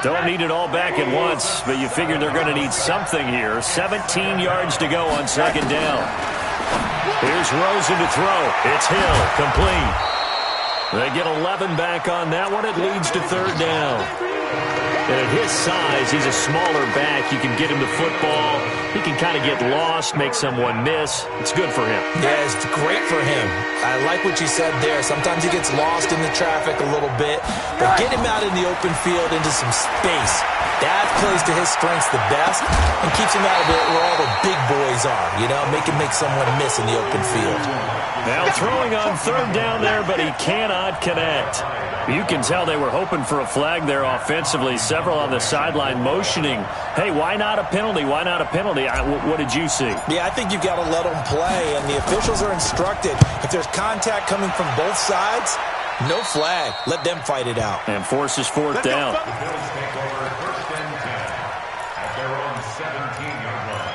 Don't need it all back at once, but you figure they're going to need something here. 17 yards to go on second down. Here's Rosen to throw. It's Hill, complete. They get 11 back on that one. It leads to third down. And at his size, he's a smaller back. You can get him the football. He can kind of get lost, make someone miss. It's good for him. Yeah, it's great for him. I like what you said there. Sometimes he gets lost in the traffic a little bit. But get him out in the open field into some space. That plays to his strengths the best and keeps him out of it where all the big boys are. You know, make him make someone miss in the open field. Now throwing on third down there, but he cannot connect. You can tell they were hoping for a flag there offensively. Several on the sideline motioning, hey, why not a penalty? Why not a penalty? What did you see? Yeah, I think you've got to let them play, and the officials are instructed. If there's contact coming from both sides, no flag. Let them fight it out. And forces fourth down. The Bills take over first and 10 at their own 17-yard line.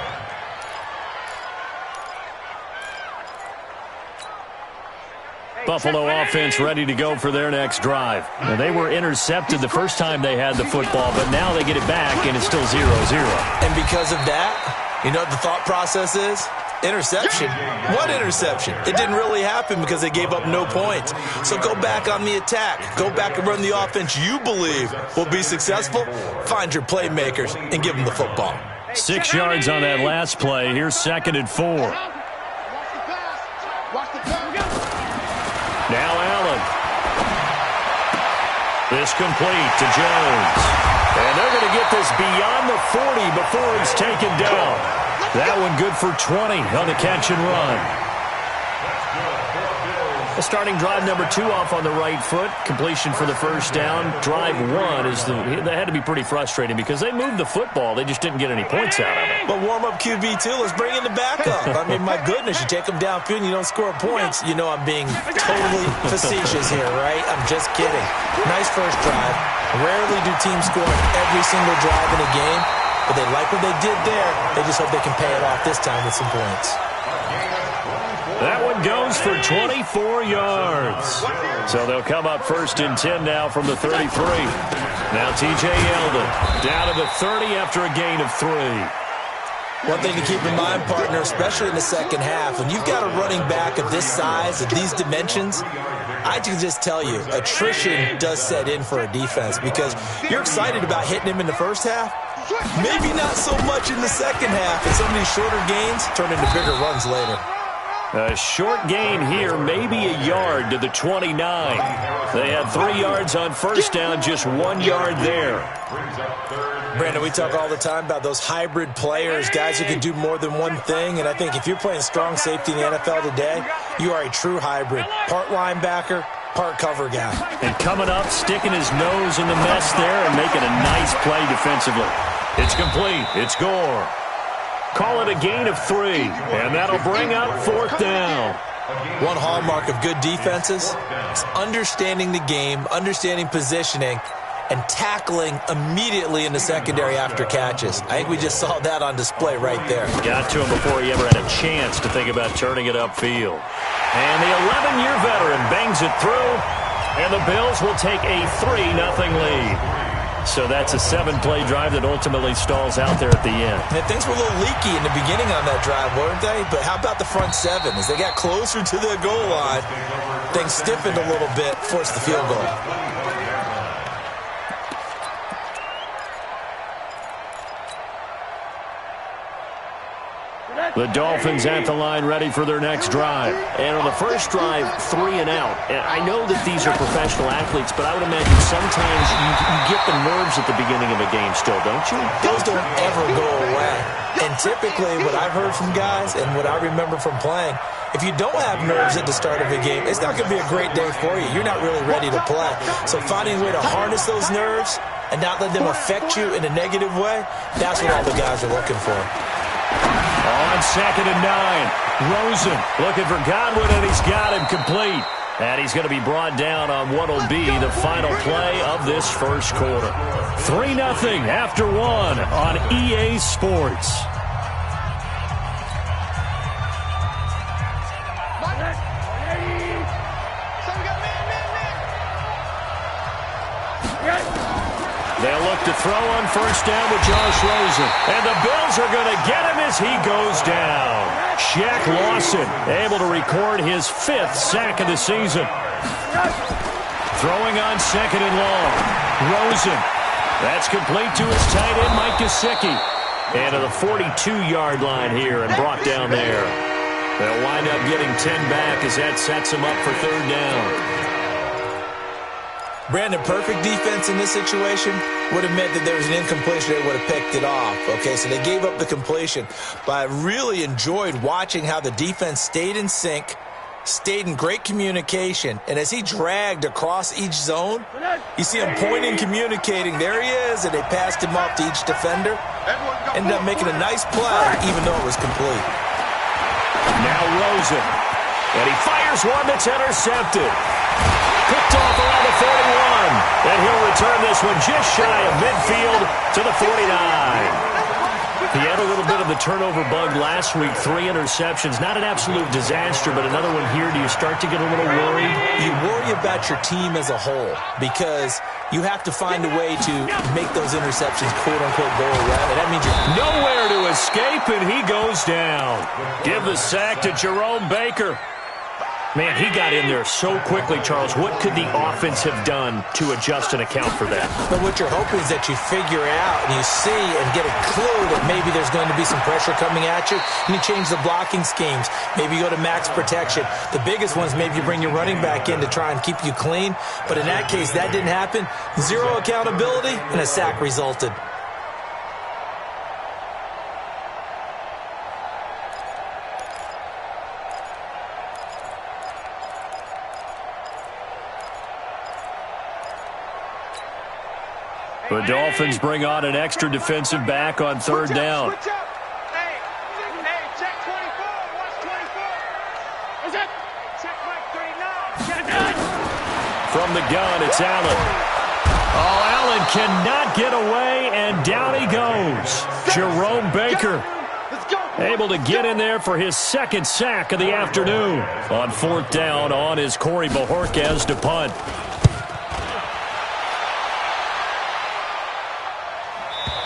Buffalo offense ready to go for their next drive. And they were intercepted the first time they had the football, but now they get it back, and it's still 0-0. And because of that, you know what the thought process is? Interception. What interception? It didn't really happen because they gave up no points. So go back on the attack. Go back and run the offense you believe will be successful. Find your playmakers and give them the football. 6 yards on that last play. Here's 2nd and 4. Now Allen. This complete to Jones. And they're going to get this beyond the 40 before it's taken down. That one good for 20 on the catch and run. The starting drive number 2 off on the right foot. Completion for the first down. Drive 1 is they had to be pretty frustrating because they moved the football. They just didn't get any points out of it. But warm up QB2. Let's bring in the backup. I mean, my goodness, you take them downfield and you don't score points. You know I'm being totally facetious here, right? I'm just kidding. Nice first drive. Rarely do teams score on every single drive in a game, but they like what they did there. They just hope they can pay it off this time with some points. That one goes for 24 yards. So they'll come up first and 10 now from the 33. Now T.J. Yeldon down to the 30 after a gain of 3. One thing to keep in mind, partner, especially in the second half, when you've got a running back of this size, of these dimensions, I can just tell you, attrition does set in for a defense because you're excited about hitting him in the first half. Maybe not so much in the second half, and some of these shorter gains turn into bigger runs later. A short gain here, maybe a yard to the 29. They had 3 yards on first down, just 1 yard there. Brandon, we talk all the time about those hybrid players, guys who can do more than one thing, and I think if you're playing strong safety in the NFL today, you are a true hybrid. Part linebacker, part cover guy. And coming up, sticking his nose in the mess there and making a nice play defensively. It's complete. It's Gore. Call it a gain of 3, and that'll bring up fourth down. One hallmark of good defenses is understanding the game, understanding positioning, and tackling immediately in the secondary after catches. I think we just saw that on display right there. Got to him before he ever had a chance to think about turning it upfield. And the 11-year veteran bangs it through, and the Bills will take a 3-0 lead. So that's a 7-play drive that ultimately stalls out there at the end. And things were a little leaky in the beginning on that drive, weren't they? But how about the front 7? As they got closer to the goal line, things stiffened a little bit, forced the field goal. The Dolphins at the line ready for their next drive. And on the first drive, 3 and out. And I know that these are professional athletes, but I would imagine sometimes you get the nerves at the beginning of a game still, don't you? Those don't ever go away. And typically what I've heard from guys and what I remember from playing, if you don't have nerves at the start of a game, it's not going to be a great day for you. You're not really ready to play. So finding a way to harness those nerves and not let them affect you in a negative way, that's what all the guys are looking for. On 2nd and 9, Rosen looking for Godwin, and he's got him complete. And he's going to be brought down on what will be the final play of this first quarter. 3-0 after 1 on EA Sports. They'll look to throw on first down with Josh Rosen. And the Bills are going to get him as he goes down. Shaq Lawson able to record his 5th sack of the season. Throwing on second and long. Rosen. That's complete to his tight end, Mike Gesicki. And to the 42-yard line here and brought down there. They'll wind up getting 10 back as that sets them up for third down. Brandon, perfect defense in this situation would have meant that there was an incompletion. They would have picked it off. Okay, so they gave up the completion. But I really enjoyed watching how the defense stayed in sync, stayed in great communication, and as he dragged across each zone, you see him pointing, communicating. There he is, and they passed him off to each defender. Ended up making a nice play, even though it was complete. Now Rosen, and he fires one that's intercepted. Picked off around the 41, and he'll return this one just shy of midfield to the 49. He had a little bit of the turnover bug last week, 3 interceptions. Not an absolute disaster, but another one here. Do you start to get a little worried? You worry about your team as a whole because you have to find a way to make those interceptions, quote-unquote, go away. And that means you're nowhere to escape, and he goes down. Give the sack to Jerome Baker. Man, he got in there so quickly, Charles. What could the offense have done to adjust and account for that? But what you're hoping is that you figure out and you see and get a clue that maybe there's going to be some pressure coming at you, and you change the blocking schemes. Maybe you go to max protection. The biggest one is maybe you bring your running back in to try and keep you clean. But in that case, that didn't happen. 0 accountability, and a sack resulted. The Dolphins bring on an extra defensive back on third down. Hey, check 24. Watch 24. Is it? Check Mike 39. From the gun, it's Allen. Oh, Allen cannot get away, and down he goes. Jerome Baker able to get in there for his 2nd sack of the afternoon. On fourth down, on is Corey Bojorquez to punt.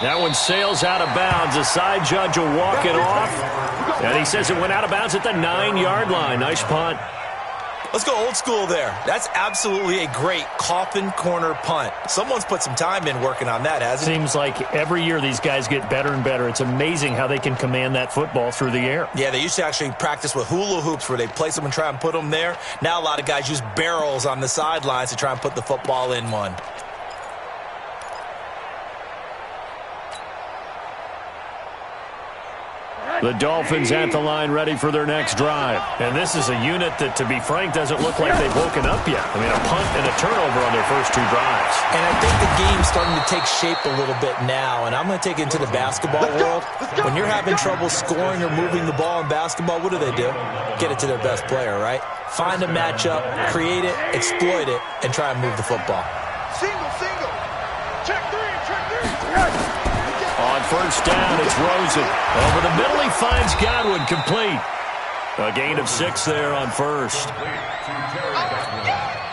That one sails out of bounds. The side judge will walk it off. And he says it went out of bounds at the 9-yard line. Nice punt. Let's go old school there. That's absolutely a great coffin corner punt. Someone's put some time in working on that, hasn't it? Seems like every year these guys get better and better. It's amazing how they can command that football through the air. Yeah, they used to actually practice with hula hoops where they place them and try and put them there. Now a lot of guys use barrels on the sidelines to try and put the football in one. The Dolphins at the line ready for their next drive. And this is a unit that, to be frank, doesn't look like they've woken up yet. I mean, a punt and a turnover on their first 2 drives. And I think the game's starting to take shape a little bit now. And I'm going to take it into the basketball world. When you're having trouble scoring or moving the ball in basketball, what do? Get it to their best player, right? Find a matchup, create it, exploit it, and try and move the football. Single. Check 3. On first down, it's Rosen. Over the middle, he finds Godwin, complete. A gain of 6 there on first.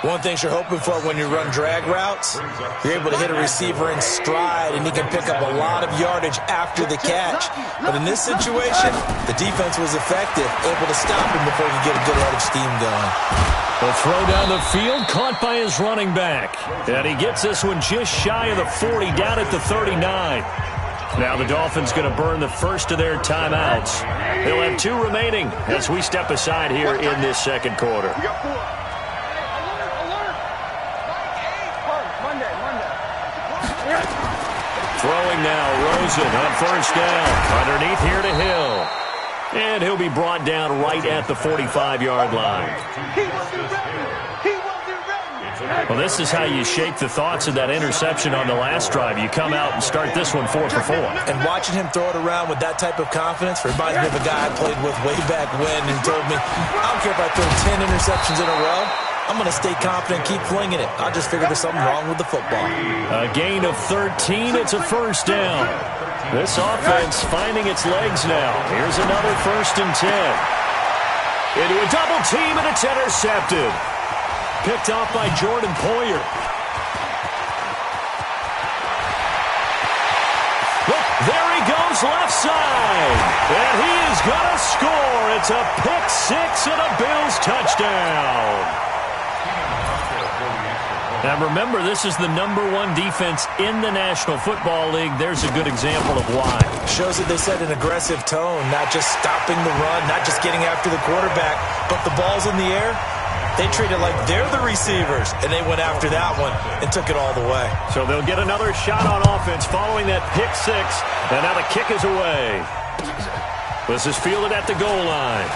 One thing you're hoping for when you run drag routes, you're able to hit a receiver in stride, and he can pick up a lot of yardage after the catch. But in this situation, the defense was effective, able to stop him before he could get a good head of steam going. A throw down the field, caught by his running back. And he gets this one just shy of the 40, down at the 39. Now the Dolphins going to burn the first of their timeouts. They'll have 2 remaining as we step aside here in this second quarter. Throwing now, Rosen on first down. Underneath here to Hill. And he'll be brought down right at the 45-yard line. Well, this is how you shake the thoughts of that interception on the last drive. You come out and start this one 4 for 4. And watching him throw it around with that type of confidence reminds me of a guy I played with way back when and told me, I don't care if I throw 10 interceptions in a row. I'm going to stay confident, keep flinging it. I just figured there's something wrong with the football. A gain of 13. It's a first down. This offense finding its legs now. Here's another 1st and 10. Into a double team, and it's intercepted. Picked off by Jordan Poyer. goes left side. And he is going to score. It's a pick six and a Bills touchdown. Now remember, this is the #1 defense in the National Football League. There's a good example of why. Shows that they set an aggressive tone, not just stopping the run, not just getting after the quarterback, but the ball's in the air. They treat it like they're the receivers, and they went after that one and took it all the way. So they'll get another shot on offense following that pick six, and now the kick is away. This is fielded at the goal line.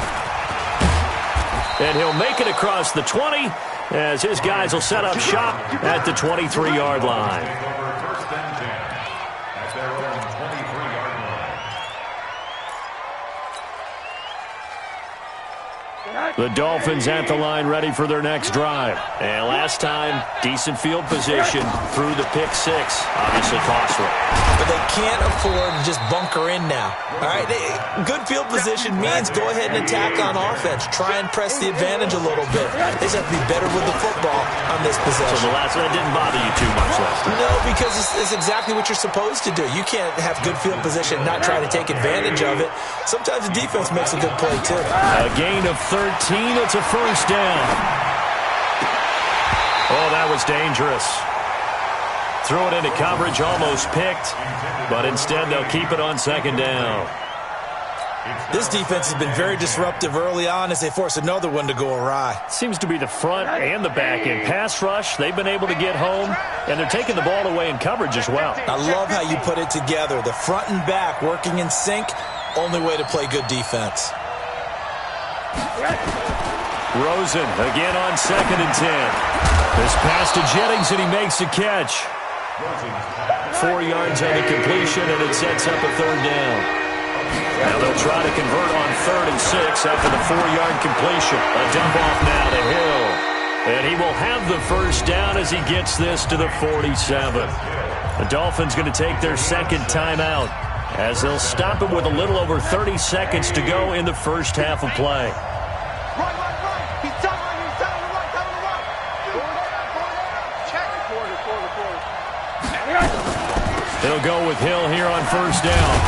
And he'll make it across the 20, as his guys will set up shop at the 23-yard line. First and 10 at their own 23-yard line. The Dolphins at the line ready for their next drive. And last time, decent field position through the pick six. Obviously costly. But they can't afford to just bunker in now. All right, good field position means go ahead and attack on offense. Try and press the advantage a little bit. They just have to be better with the football on this possession. So the last one didn't bother you too much last time? No, because it's exactly what you're supposed to do. You can't have good field position and not try to take advantage of it. Sometimes the defense makes a good play, too. A gain of 13. It's a first down. Oh, that was dangerous. Threw it into coverage, almost picked, but instead they'll keep it on second down. This defense has been very disruptive early on as they force another one to go awry. Seems to be the front and the back end. Pass rush, they've been able to get home, and they're taking the ball away in coverage as well. I love how you put it together. The front and back working in sync, only way to play good defense. Rosen again on 2nd and 10. This pass to Jennings, and he makes the catch. 4 yards on the completion, and it sets up a third down. Now they'll try to convert on 3rd and 6 after the 4-yard completion. A dump off now to Hill. And he will have the first down as he gets this to the 47. The Dolphins going to take their second timeout as they'll stop it with a little over 30 seconds to go in the first half of play. Right. He's down on the right. Check. They'll go with Hill here on first down.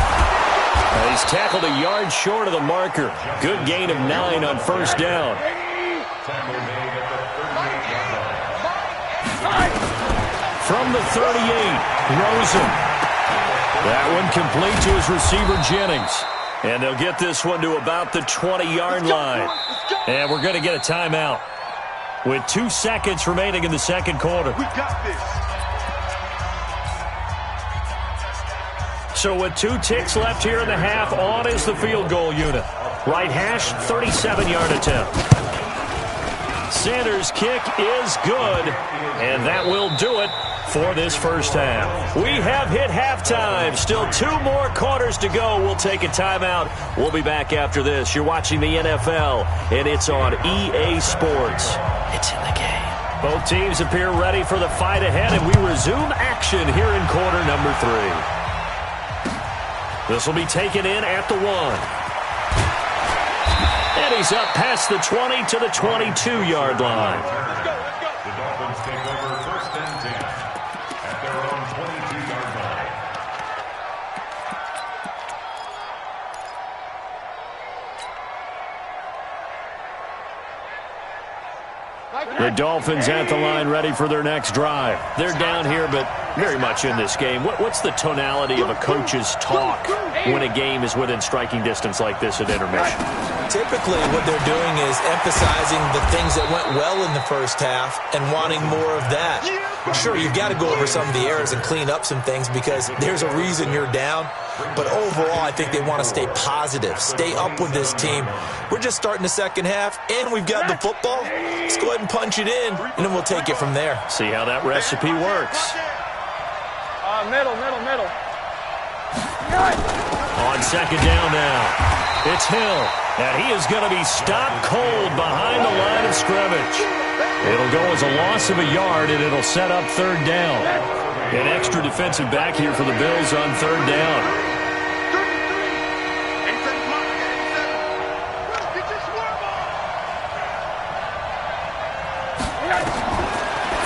He's tackled a yard short of the marker. Good gain of 9 on first down. From the 38, Rosen. That one complete to his receiver, Jennings. And they'll get this one to about the 20-yard line. And we're going to get a timeout with 2 seconds remaining in the second quarter. We got this. So with 2 ticks left here in the half, on is the field goal unit. Right hash, 37-yard attempt. Sanders' kick is good, and that will do it for this first half. We have hit halftime. Still 2 more quarters to go. We'll take a timeout. We'll be back after this. You're watching the NFL, and it's on EA Sports. It's in the game. Both teams appear ready for the fight ahead, and we resume action here in quarter number 3. This will be taken in at the 1. And he's up past the 20 to the 22-yard line. The Dolphins take over first and 10 at their own 22-yard line. The Dolphins at the line ready for their next drive. They're down here, but very much in this game. What's the tonality of a coach's talk when a game is within striking distance like this at intermission? Typically, what they're doing is emphasizing the things that went well in the first half and wanting more of that. Sure, you've got to go over some of the errors and clean up some things because there's a reason you're down. But overall, I think they want to stay positive, stay up with this team. We're just starting the second half, and we've got the football. Let's go ahead and punch it in, and then we'll take it from there. See how that recipe works. Middle. On second down now, it's Hill, and he is going to be stopped cold behind the line of scrimmage. It'll go as a loss of a yard, and it'll set up third down. An extra defensive back here for the Bills on third down.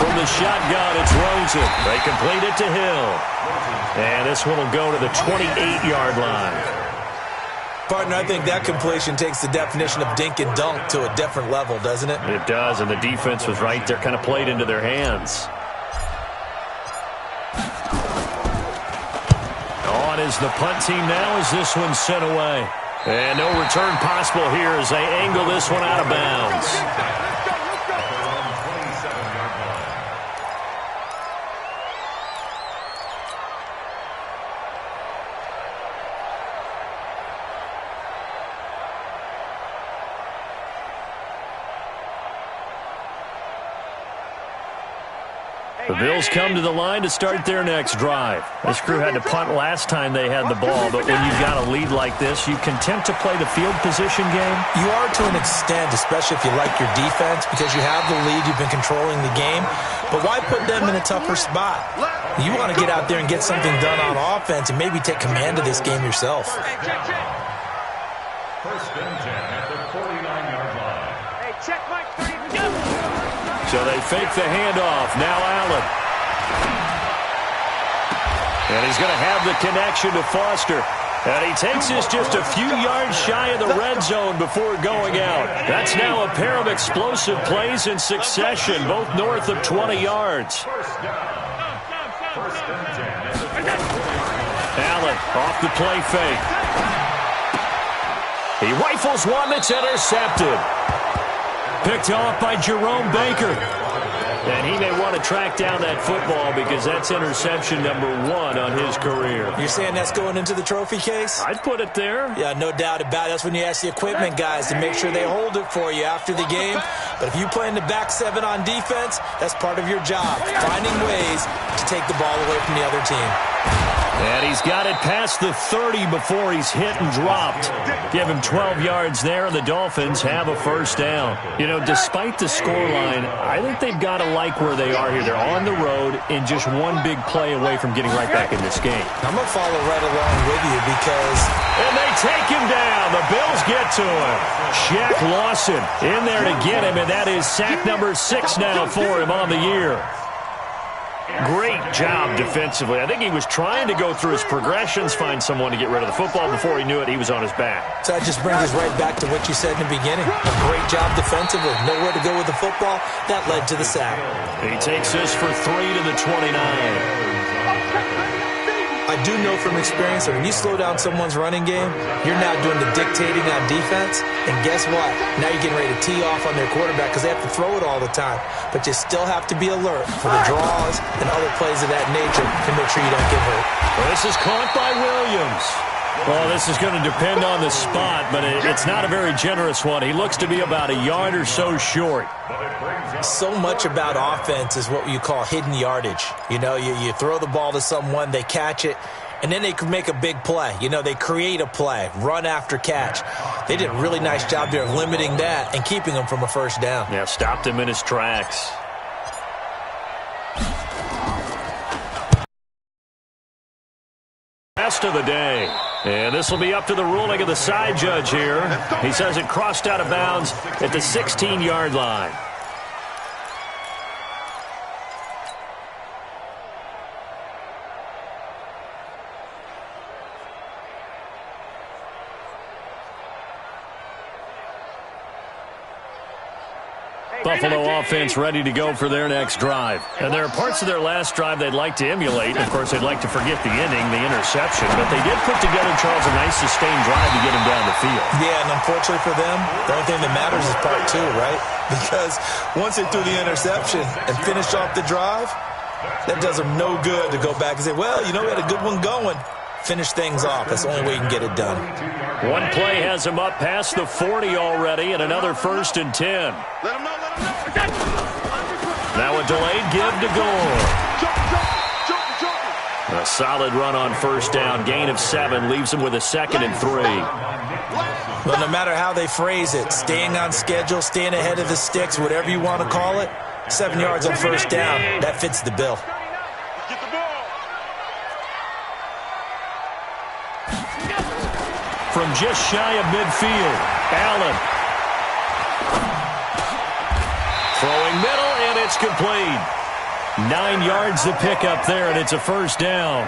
From the shotgun, it's Rosen. They complete it to Hill. And this one will go to the 28-yard line. Partner, I think that completion takes the definition of dink and dunk to a different level, doesn't it? It does, and the defense was right there, kind of played into their hands. On is the punt team now as this one's sent away. And no return possible here as they angle this one out of bounds. The Bills come to the line to start their next drive. This crew had to punt last time they had the ball, but when you've got a lead like this, you content to play the field position game? You are to an extent, especially if you like your defense, because you have the lead, you've been controlling the game. But why put them in a tougher spot? You want to get out there and get something done on offense and maybe take command of this game yourself. First and 10 at the 49-yard line. Hey, check Mike 32. So they fake the handoff. Now Allen. And he's going to have the connection to Foster. And he takes this just a few yards shy of the red zone before going out. That's now a pair of explosive plays in succession, both north of 20 yards. First and 10 at the Allen off the play fake. He rifles one that's intercepted. Picked off by Jerome Baker. And he may want to track down that football because that's interception number 1 on his career. You're saying that's going into the trophy case? I'd put it there. Yeah, no doubt about it. That's when you ask the equipment guys to make sure they hold it for you after the game. But if you play in the back 7 on defense, that's part of your job, finding ways to take the ball away from the other team. And he's got it past the 30 before he's hit and dropped. Give him 12 yards there, and the Dolphins have a first down. You know, despite the scoreline, I think they've got to like where they are here. They're on the road and just one big play away from getting right back in this game. I'm going to follow right along with you because... And they take him down. The Bills get to him. Shaq Lawson in there to get him, and that is sack number 6 now for him on the year. Great job defensively. I think he was trying to go through his progressions, find someone to get rid of the football. Before he knew it, he was on his back. So that just brings us right back to what you said in the beginning. A great job defensively. Nowhere to go with the football. That led to the sack. He takes this for 3 to the 29. I do know from experience that when you slow down someone's running game, you're now doing the dictating on defense. And guess what? Now you're getting ready to tee off on their quarterback because they have to throw it all the time. But you still have to be alert for the draws and other plays of that nature to make sure you don't get hurt. Well, this is caught by Williams. Well, this is going to depend on the spot, but it's not a very generous one. He looks to be about a yard or so short. So much about offense is what you call hidden yardage. You know, you throw the ball to someone, they catch it, and then they can make a big play. You know, they create a play, run after catch. They did a really nice job there of limiting that and keeping him from a first down. Yeah, stopped him in his tracks. Rest of the day. And this will be up to the ruling of the side judge here. He says it crossed out of bounds at the 16-yard line. Buffalo offense ready to go for their next drive. And there are parts of their last drive they'd like to emulate. Of course, they'd like to forget the inning, the interception. But they did put together, Charles, a nice sustained drive to get him down the field. Yeah, and unfortunately for them, the only thing that matters is part 2, right? Because once they threw the interception and finished off the drive, that does them no good to go back and say, well, you know, we had a good one going. Finish things off. That's the only way you can get it done. One play has him up past the 40 already, and another 1st and 10. Let him know. Now a delayed give to Gore. A solid run on first down. Gain of 7 leaves him with a 2nd and 3. Well, no matter how they phrase it, staying on schedule, staying ahead of the sticks, whatever you want to call it, 7 yards on first down, that fits the bill. From just shy of midfield, Allen. Throwing middle, and it's complete. 9 yards to pick up there, and it's a first down.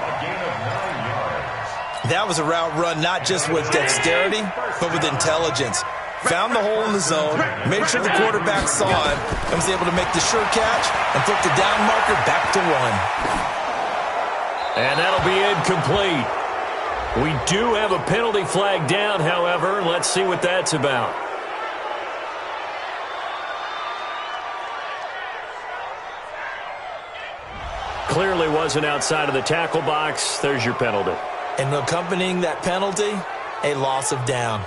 That was a route run not just with dexterity, but with intelligence. Found the hole in the zone, made sure the quarterback saw him, and was able to make the sure catch and flip the down marker back to 1. And that'll be incomplete. We do have a penalty flag down, however. Let's see what that's about. Clearly wasn't outside of the tackle box. There's your penalty. And accompanying that penalty, a loss of down.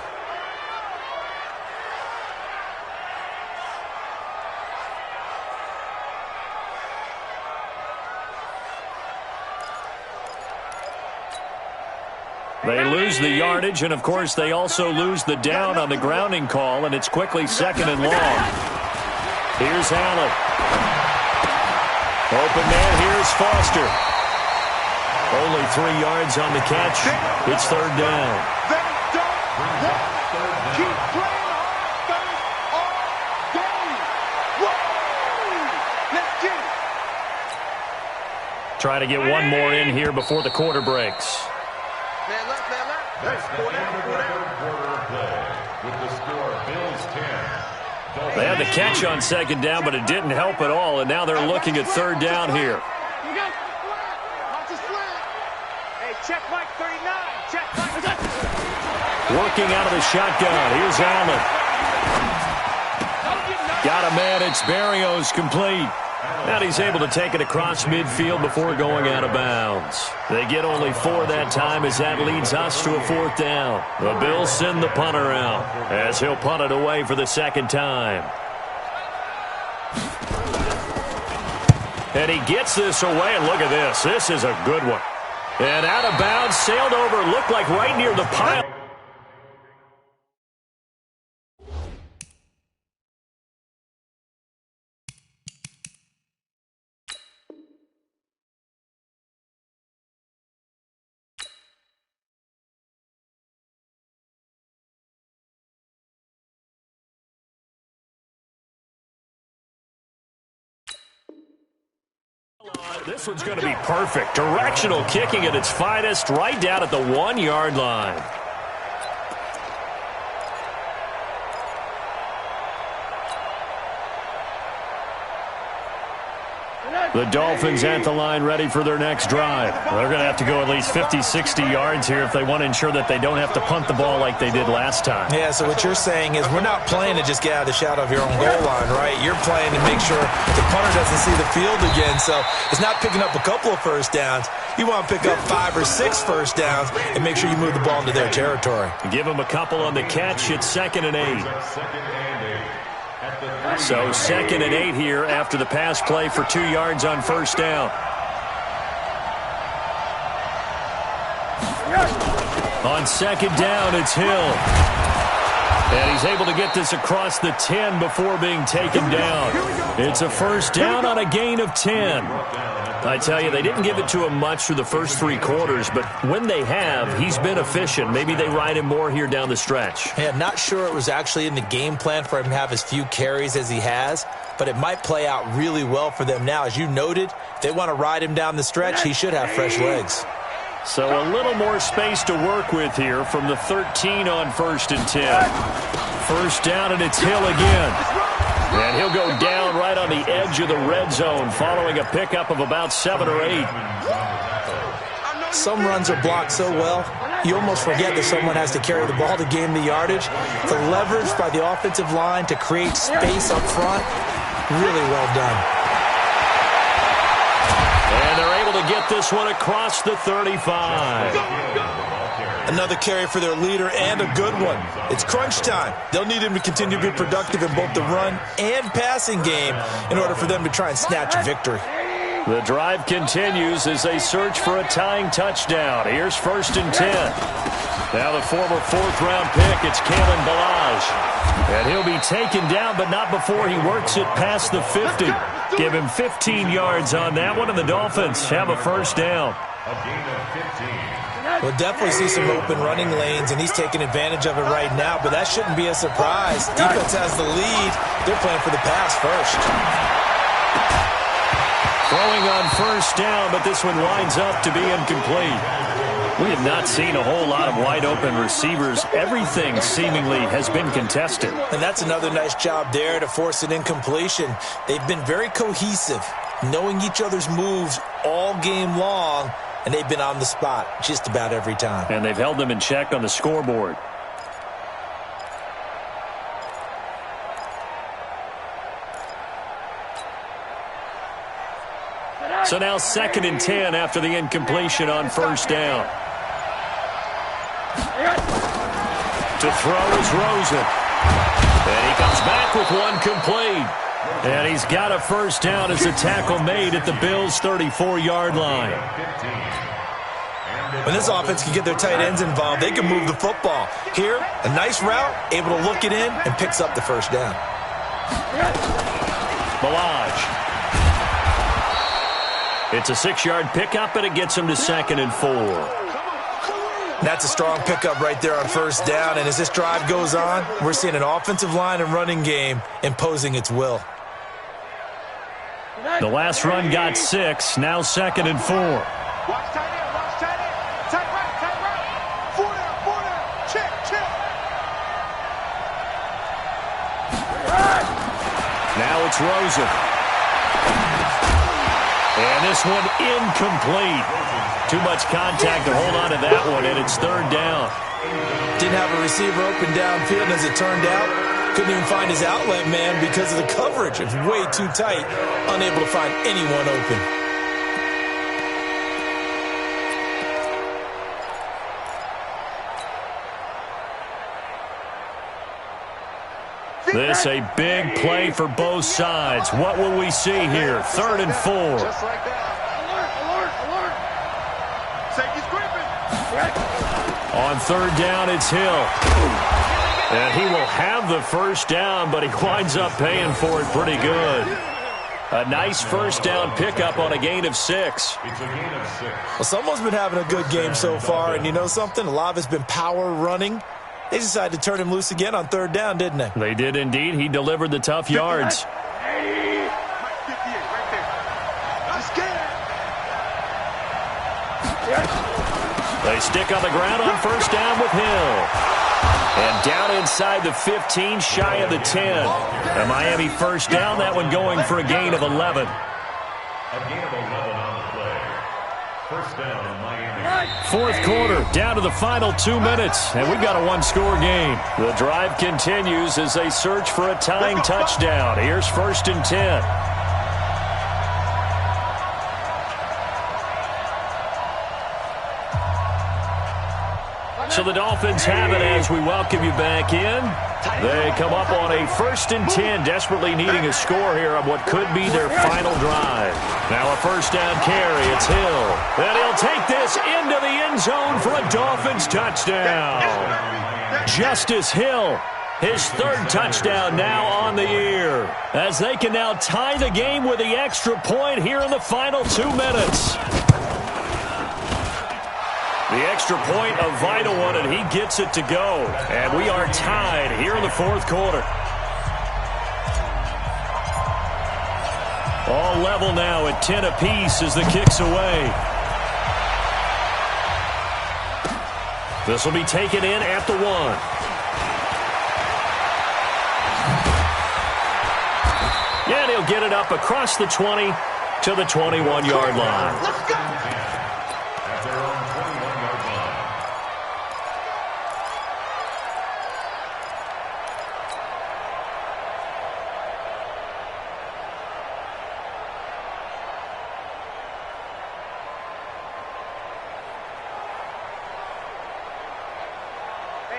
They lose the yardage, and, of course, they also lose the down on the grounding call, and it's quickly 2nd and long. Here's Allen. Open man, here's Foster. Only 3 yards on the catch. It's 3rd down. They don't want to keep playing offense all game. Whoa! Let's get it. Try to get one more in here before the quarter breaks. Man left, man left. That's the end of the third quarter of play. With the score, Bills 10. They had the catch on 2nd down, but it didn't help at all, and now they're looking at 3rd down here. You got the flat. Watch the slant. Hey, check Mike 39. Check Mike. Working out of the shotgun. Here's Allen. Got a man. It's Berrios, complete. And he's able to take it across midfield before going out of bounds. They get only 4 that time as that leads us to a 4th down. The Bills send the punter out as he'll punt it away for the 2nd time. And he gets this away, and look at this. This is a good one. And out of bounds, sailed over, looked like right near the pile. This one's going to be perfect. Directional kicking at its finest, right down at the 1-yard line. The Dolphins at the line ready for their next drive. They're going to have to go at least 50, 60 yards here if they want to ensure that they don't have to punt the ball like they did last time. Yeah, so what you're saying is we're not playing to just get out of the shadow of your own goal line, right? You're playing to make sure the punter doesn't see the field again. So it's not picking up a couple of first downs. You want to pick up 5 or 6 first downs and make sure you move the ball into their territory. Give them a couple on the catch. It's 2nd and 8. So 2nd and 8 here after the pass play for 2 yards on first down. On 2nd down, it's Hill. And he's able to get this across the 10 before being taken down. It's a first down on a gain of 10. I tell you, they didn't give it to him much through the first 3 quarters, but when they have, he's been efficient. Maybe they ride him more here down the stretch. Yeah, not sure it was actually in the game plan for him to have as few carries as he has, but it might play out really well for them now. As you noted, if they want to ride him down the stretch, he should have fresh legs. So a little more space to work with here from the 13 on 1st and 10. First down, and it's Hill again. And he'll go down right on the edge of the red zone following a pickup of about 7 or 8. Some runs are blocked so well, you almost forget that someone has to carry the ball to gain the yardage. The leverage by the offensive line to create space up front, really well done. And they're able to get this one across the 35. Another carry for their leader and a good one. It's crunch time. They'll need him to continue to be productive in both the run and passing game in order for them to try and snatch a victory. The drive continues as they search for a tying touchdown. Here's 1st and 10. Now the former 4th-round pick, it's Kalen Ballage. And he'll be taken down, but not before he works it past the 50. Give him 15 yards on that one, and the Dolphins have a first down. A gain of 15. We'll definitely see some open running lanes, and he's taking advantage of it right now, but that shouldn't be a surprise. Defense has the lead. They're playing for the pass first. Throwing on first down, but this one winds up to be incomplete. We have not seen a whole lot of wide-open receivers. Everything seemingly has been contested. And that's another nice job there to force an incompletion. They've been very cohesive, knowing each other's moves all game long, and they've been on the spot just about every time. And they've held them in check on the scoreboard. So now 2nd and 10 after the incompletion on first down. To throw is Rosen. And he comes back with one complete. And he's got a first down as a tackle made at the Bills' 34-yard line. When this offense can get their tight ends involved, they can move the football. Here, a nice route, able to look it in, and picks up the first down. Balaj. It's a 6-yard pickup, and it gets him to 2nd and 4. That's a strong pickup right there on first down, and as this drive goes on, we're seeing an offensive line and running game imposing its will. The last run got 6, now 2nd and 4. Watch tight end, watch tight end. Tight right. 4 down. Check. Now it's Rosen. And this one incomplete. Too much contact to hold on to that one, and it's 3rd down. Didn't have a receiver open downfield, and as it turned out, couldn't even find his outlet man because of the coverage. It's way too tight, unable to find anyone open. This a big play for both sides. What will we see here? 3rd and 4. Just like that. Alert. Safety's creeping. On 3rd down, it's Hill. And he will have the first down, but he winds up paying for it pretty good. A nice first down pickup on a gain of 6. It's a gain of 6. Well, someone's been having a good game so far, and you know something? A lot of it's been power running. They decided to turn him loose again on 3rd down, didn't they? They did indeed. He delivered the tough yards. 58 right there. Just get it. They stick on the ground on first down with Hill. And down inside the 15, shy of the 10. A Miami first down, that one going for a gain of 11. A gain of 11 on the play. First down in Miami. 4th quarter, down to the final 2 minutes, and we've got a one-score game. The drive continues as they search for a tying touchdown. Here's 1st and 10. So the Dolphins have it as we welcome you back in. They come up on a 1st and 10, desperately needing a score here on what could be their final drive. Now a first down carry, it's Hill. And he'll take this into the end zone for a Dolphins touchdown. Justice Hill, his 3rd touchdown now on the year, as they can now tie the game with the extra point here in the final 2 minutes. The extra point, a vital one, and he gets it to go. And we are tied here in the 4th quarter. All level now at 10 apiece as the kick's away. This will be taken in at the 1. And he'll get it up across the 20 to the 21-yard line. Let's go. At their own 21-yard line.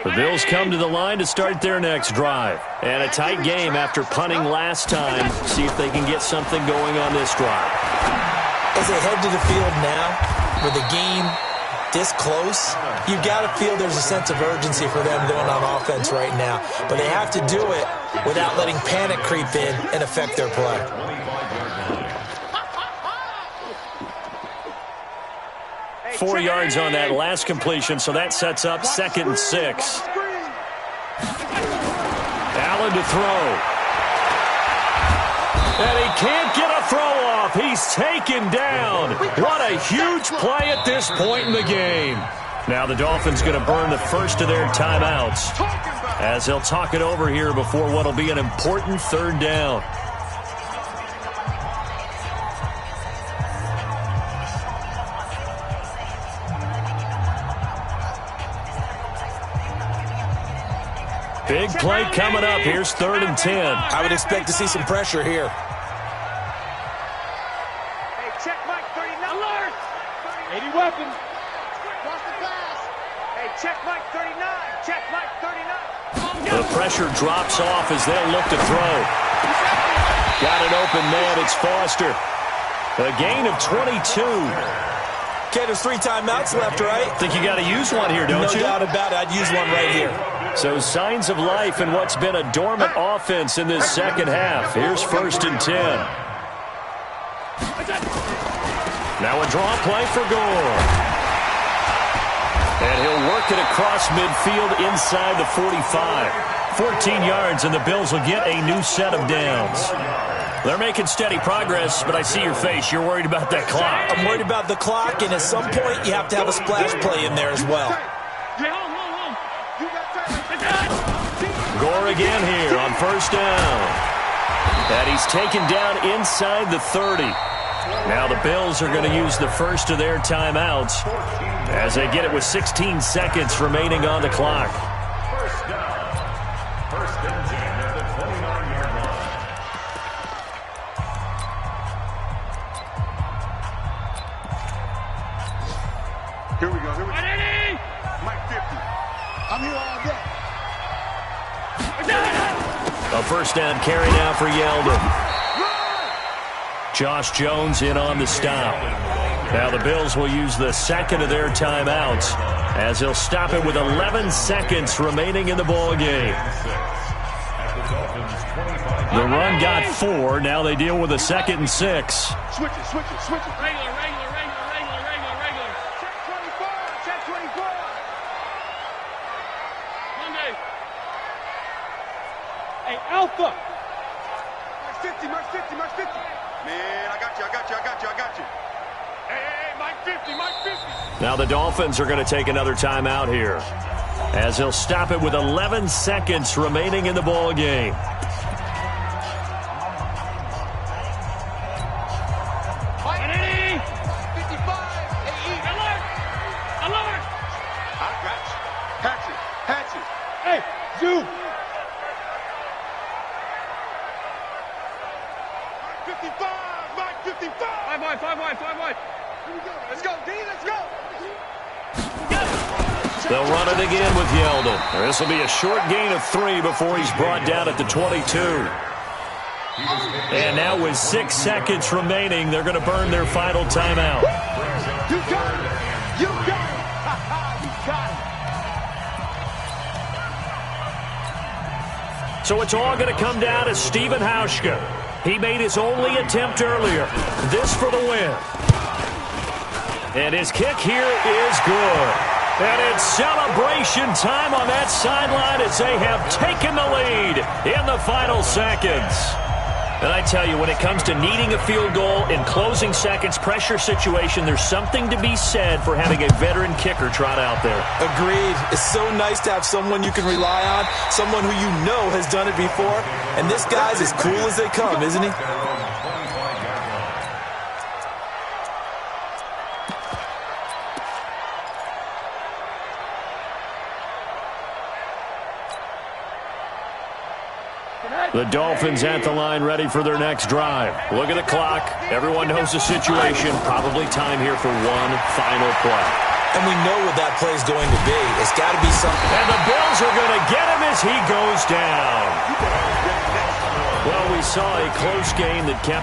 The Bills come to the line to start their next drive. And a tight game after punting last time. See if they can get something going on this drive. As they head to the field now, with the game this close, you've got to feel there's a sense of urgency for them going on offense right now. But they have to do it without letting panic creep in and affect their play. 4 yards on that last completion, so that sets up 2nd and 6. Allen to throw. And he can't get a throw off. off. He's taken down. What a huge play at this point in the game. Now the Dolphins going to burn the first of their timeouts as they'll talk it over here before what will be an important third down. Big play coming up. Here's 3rd and 10. I would expect to see some pressure here. Hey, check Mike 39. Alert! 80 weapons. Cross the glass. Hey, check Mike 39. Check Mike 39. The pressure drops off as they'll look to throw. Got an open man. It's Foster. A gain of 22. Okay, there's 3 timeouts left, right? Think you got to use one here, don't you? No doubt about it. I'd use one right here. So signs of life in what's been a dormant offense in this second half. Here's 1st and 10. Now a draw play for Gore. And he'll work it across midfield inside the 45. 14 yards, and the Bills will get a new set of downs. They're making steady progress, but I see your face. You're worried about that clock. I'm worried about the clock, and at some point you have to have a splash play in there as well. Gore again here on 1st down. And he's taken down inside the 30. Now the Bills are going to use the first of their timeouts as they get it with 16 seconds remaining on the clock. First down. 1st and 10 at the 29-yard line. Here we go. Mike 50. I'm here all day. A 1st down carry now for Yeldon. Josh Jones in on the stop. Now the Bills will use the second of their timeouts as they'll stop it with 11 seconds remaining in the ball game. The run got 4. Now they deal with a 2nd and 6. Switch it. Regular. Check 24. Monday. Hey, Alpha. March 50. Man, I got you. Hey, Mike 50. Now the Dolphins are going to take another timeout here as they'll stop it with 11 seconds remaining in the ball game. Hey, Zoo. 55. 5 wide. Here we go. Let's go, D. Let's go. They'll run it again with Yeldon. This will be a short gain of 3 before he's brought down at the 22. And now with 6 seconds remaining, they're going to burn their final timeout. You got it. You got it. So it's all going to come down to Stephen Hauschka. He made his only attempt earlier. This for the win. And his kick here is good. And it's celebration time on that sideline as they have taken the lead in the final seconds. And I tell you, when it comes to needing a field goal in closing seconds, pressure situation, there's something to be said for having a veteran kicker trot out there. Agreed. It's so nice to have someone you can rely on, someone who you know has done it before. And this guy's as cool as they come, isn't he? The Dolphins at the line, ready for their next drive. Look at the clock. Everyone knows the situation. Probably time here for one final play. And we know what that play is going to be. It's got to be something. And the Bills are going to get him as he goes down. Well, we saw a close game that kept it.